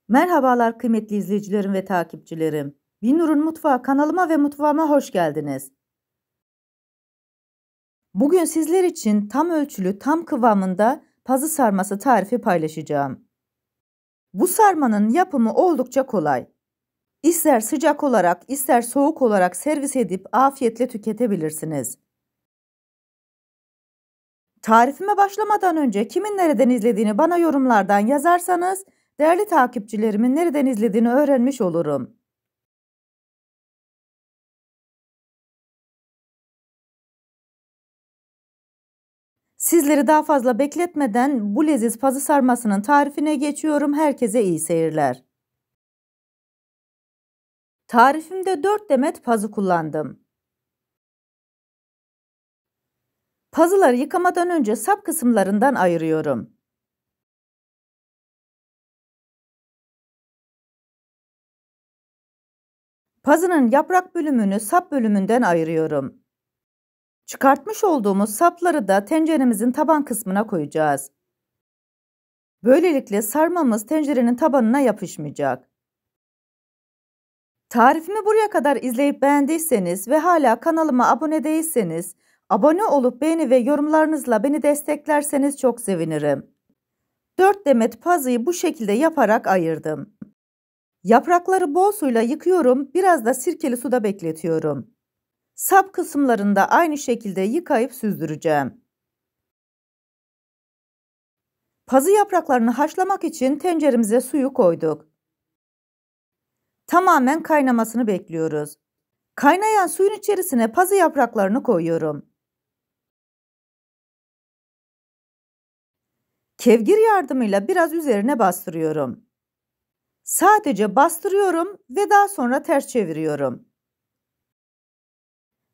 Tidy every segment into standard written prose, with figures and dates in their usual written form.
Merhabalar kıymetli izleyicilerim ve takipçilerim. Binur'un Mutfağı kanalıma ve mutfağıma hoş geldiniz. Bugün sizler için tam ölçülü, tam kıvamında pazı sarması tarifi paylaşacağım. Bu sarmanın yapımı oldukça kolay. İster sıcak olarak, ister soğuk olarak servis edip afiyetle tüketebilirsiniz. Tarifime başlamadan önce kimin nereden izlediğini bana yorumlardan yazarsanız, değerli takipçilerimin nereden izlediğini öğrenmiş olurum. Sizleri daha fazla bekletmeden bu leziz pazı sarmasının tarifine geçiyorum. Herkese iyi seyirler. Tarifimde 4 demet pazı kullandım. Pazıları yıkamadan önce sap kısımlarından ayırıyorum. Pazının yaprak bölümünü sap bölümünden ayırıyorum. Çıkartmış olduğumuz sapları da tenceremizin taban kısmına koyacağız. Böylelikle sarmamız tencerenin tabanına yapışmayacak. Tarifimi buraya kadar izleyip beğendiyseniz ve hala kanalıma abone değilseniz, abone olup beğeni ve yorumlarınızla beni desteklerseniz çok sevinirim. 4 demet pazıyı bu şekilde yaparak ayırdım. Yaprakları bol suyla yıkıyorum, biraz da sirkeli suda bekletiyorum. Sap kısımlarını da aynı şekilde yıkayıp süzdüreceğim. Pazı yapraklarını haşlamak için tenceremize suyu koyduk. Tamamen kaynamasını bekliyoruz. Kaynayan suyun içerisine pazı yapraklarını koyuyorum. Kevgir yardımıyla biraz üzerine bastırıyorum. Sadece bastırıyorum ve daha sonra ters çeviriyorum.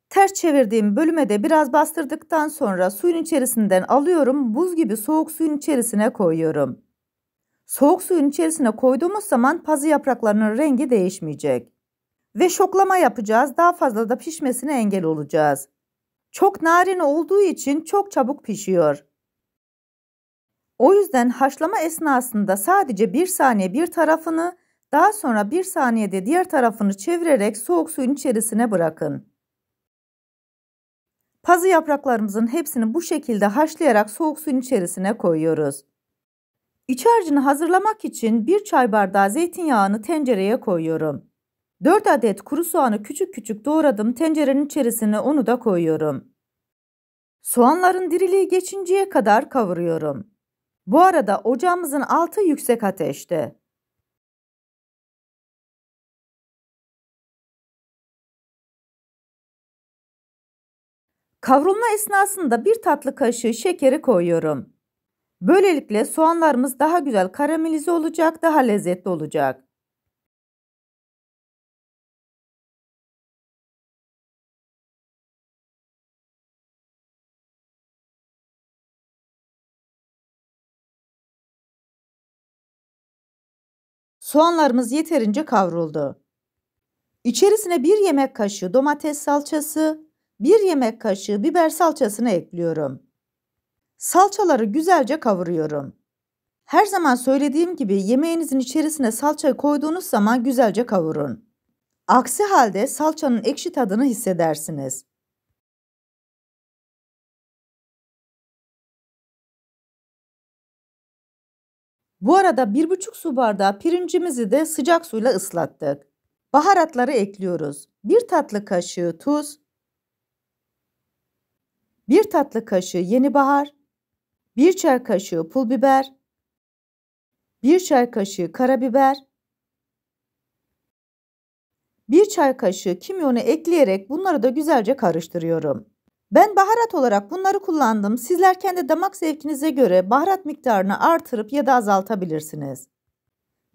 Ters çevirdiğim bölüme de biraz bastırdıktan sonra suyun içerisinden alıyorum, buz gibi soğuk suyun içerisine koyuyorum. Soğuk suyun içerisine koyduğumuz zaman pazı yapraklarının rengi değişmeyecek. Ve şoklama yapacağız, daha fazla da pişmesine engel olacağız. Çok narin olduğu için çok çabuk pişiyor. O yüzden haşlama esnasında sadece 1 saniye bir tarafını, daha sonra 1 saniyede diğer tarafını çevirerek soğuk suyun içerisine bırakın. Pazı yapraklarımızın hepsini bu şekilde haşlayarak soğuk suyun içerisine koyuyoruz. İç harcını hazırlamak için 1 çay bardağı zeytinyağını tencereye koyuyorum. 4 adet kuru soğanı küçük küçük doğradım, tencerenin içerisine onu da koyuyorum. Soğanların diriliği geçinceye kadar kavuruyorum. Bu arada ocağımızın altı yüksek ateşte. Kavrulma esnasında 1 tatlı kaşığı şekeri koyuyorum. Böylelikle soğanlarımız daha güzel karamelize olacak, daha lezzetli olacak. Soğanlarımız yeterince kavruldu. İçerisine 1 yemek kaşığı domates salçası, 1 yemek kaşığı biber salçasını ekliyorum. Salçaları güzelce kavuruyorum. Her zaman söylediğim gibi yemeğinizin içerisine salçayı koyduğunuz zaman güzelce kavurun. Aksi halde salçanın ekşi tadını hissedersiniz. Bu arada 1,5 su bardağı pirincimizi de sıcak suyla ıslattık. Baharatları ekliyoruz. 1 tatlı kaşığı tuz, 1 tatlı kaşığı yeni bahar, 1 çay kaşığı pul biber, 1 çay kaşığı karabiber, 1 çay kaşığı kimyonu ekleyerek bunları da güzelce karıştırıyorum. Ben baharat olarak bunları kullandım. Sizler kendi damak zevkinize göre baharat miktarını artırıp ya da azaltabilirsiniz.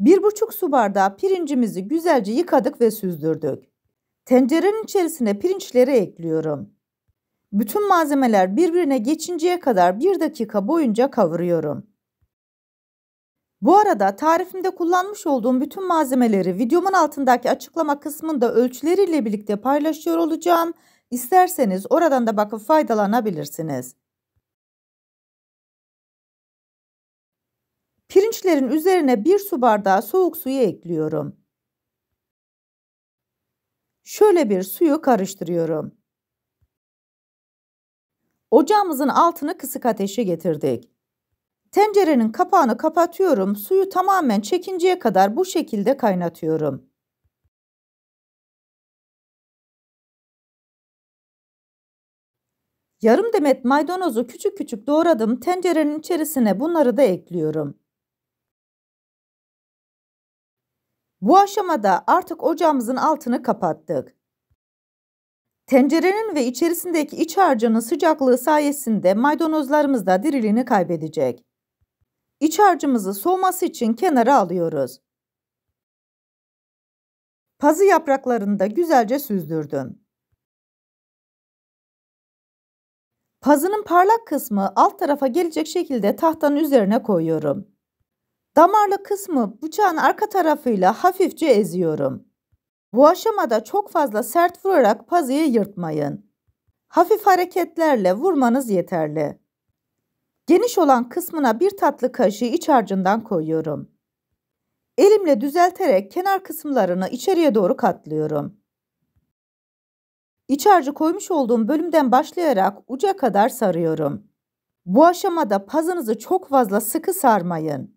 1,5 su bardağı pirincimizi güzelce yıkadık ve süzdürdük. Tencerenin içerisine pirinçleri ekliyorum. Bütün malzemeler birbirine geçinceye kadar 1 dakika boyunca kavuruyorum. Bu arada tarifimde kullanmış olduğum bütün malzemeleri videomun altındaki açıklama kısmında ölçüleriyle birlikte paylaşıyor olacağım. İsterseniz oradan da bakıp faydalanabilirsiniz. Pişmişlerin üzerine 1 su bardağı soğuk suyu ekliyorum. Şöyle bir suyu karıştırıyorum. Ocağımızın altını kısık ateşe getirdik. Tencerenin kapağını kapatıyorum. Suyu tamamen çekinceye kadar bu şekilde kaynatıyorum. Yarım demet maydanozu küçük küçük doğradım. Tencerenin içerisine bunları da ekliyorum. Bu aşamada artık ocağımızın altını kapattık. Tencerenin ve içerisindeki iç harcının sıcaklığı sayesinde maydanozlarımız da diriliğini kaybedecek. İç harcımızı soğuması için kenara alıyoruz. Pazı yapraklarını da güzelce süzdürdüm. Pazının parlak kısmı alt tarafa gelecek şekilde tahtanın üzerine koyuyorum. Damarlı kısmı bıçağın arka tarafıyla hafifçe eziyorum. Bu aşamada çok fazla sert vurarak pazıyı yırtmayın. Hafif hareketlerle vurmanız yeterli. Geniş olan kısmına 1 tatlı kaşığı iç harcından koyuyorum. Elimle düzelterek kenar kısımlarını içeriye doğru katlıyorum. İç harcı koymuş olduğum bölümden başlayarak uca kadar sarıyorum. Bu aşamada pazınızı çok fazla sıkı sarmayın.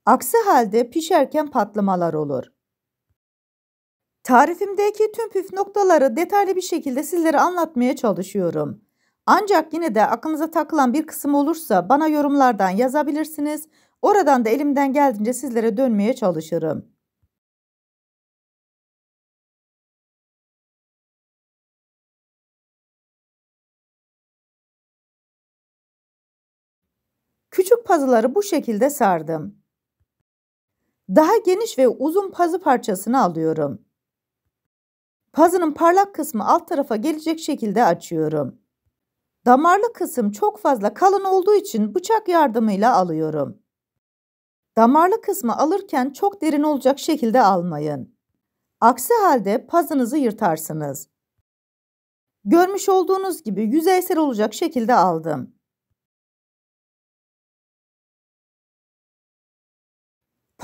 Aksi halde pişerken patlamalar olur. Tarifimdeki tüm püf noktaları detaylı bir şekilde sizlere anlatmaya çalışıyorum. Ancak yine de aklınıza takılan bir kısım olursa bana yorumlardan yazabilirsiniz. Oradan da elimden geldiğince sizlere dönmeye çalışırım. Küçük pazıları bu şekilde sardım. Daha geniş ve uzun pazı parçasını alıyorum. Pazının parlak kısmı alt tarafa gelecek şekilde açıyorum. Damarlı kısım çok fazla kalın olduğu için bıçak yardımıyla alıyorum. Damarlı kısmı alırken çok derin olacak şekilde almayın. Aksi halde pazınızı yırtarsınız. Görmüş olduğunuz gibi yüzeysel olacak şekilde aldım.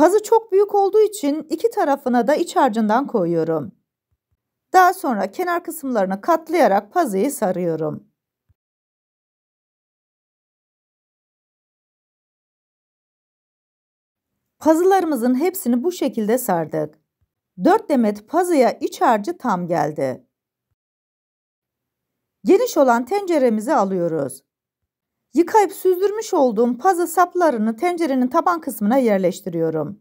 Pazı çok büyük olduğu için iki tarafına da iç harcından koyuyorum. Daha sonra kenar kısımlarını katlayarak pazıyı sarıyorum. Pazılarımızın hepsini bu şekilde sardık. 4 demet pazıya iç harcı tam geldi. Geniş olan tenceremizi alıyoruz. Yıkayıp süzdürmüş olduğum pazı saplarını tencerenin taban kısmına yerleştiriyorum.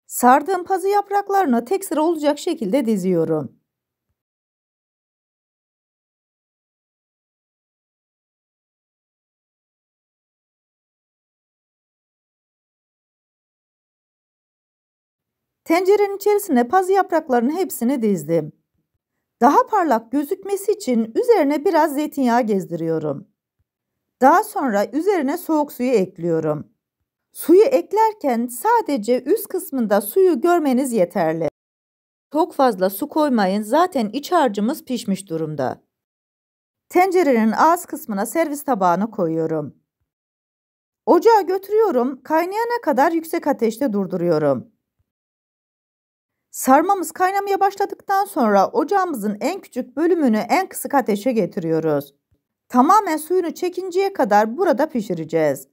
Sardığım pazı yapraklarını tek sıra olacak şekilde diziyorum. Tencerenin içerisine pazı yapraklarının hepsini dizdim. Daha parlak gözükmesi için üzerine biraz zeytinyağı gezdiriyorum. Daha sonra üzerine soğuk suyu ekliyorum. Suyu eklerken sadece üst kısmında suyu görmeniz yeterli. Çok fazla su koymayın, zaten iç harcımız pişmiş durumda. Tencerenin ağız kısmına servis tabağını koyuyorum. Ocağa götürüyorum, kaynayana kadar yüksek ateşte durduruyorum. Sarmamız kaynamaya başladıktan sonra ocağımızın en küçük bölümünü en kısık ateşe getiriyoruz. Tamamen suyunu çekinceye kadar burada pişireceğiz.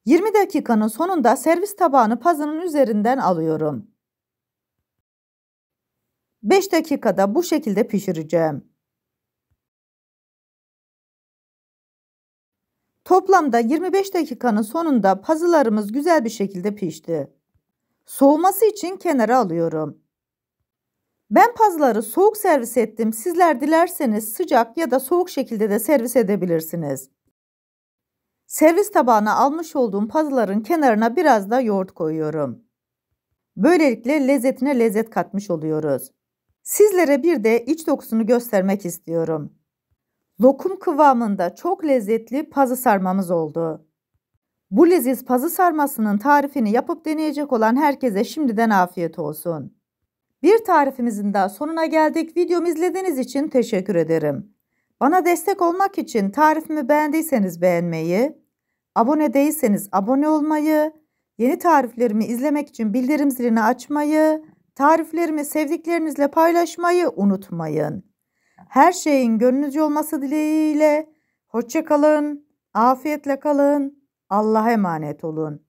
20 dakikanın sonunda servis tabağını pazının üzerinden alıyorum. 5 dakikada bu şekilde pişireceğim. Toplamda 25 dakikanın sonunda pazılarımız güzel bir şekilde pişti. Soğuması için kenara alıyorum. Ben pazıları soğuk servis ettim. Sizler dilerseniz sıcak ya da soğuk şekilde de servis edebilirsiniz. Servis tabağına almış olduğum pazıların kenarına biraz da yoğurt koyuyorum. Böylelikle lezzetine lezzet katmış oluyoruz. Sizlere bir de iç dokusunu göstermek istiyorum. Lokum kıvamında çok lezzetli pazı sarmamız oldu. Bu leziz pazı sarmasının tarifini yapıp deneyecek olan herkese şimdiden afiyet olsun. Bir tarifimizin daha sonuna geldik. Videomu izlediğiniz için teşekkür ederim. Bana destek olmak için tarifimi beğendiyseniz beğenmeyi, abone değilseniz abone olmayı, yeni tariflerimi izlemek için bildirim zilini açmayı, tariflerimi sevdiklerinizle paylaşmayı unutmayın. Her şeyin gönlünüzce olması dileğiyle. Hoşça kalın, afiyetle kalın, Allah'a emanet olun.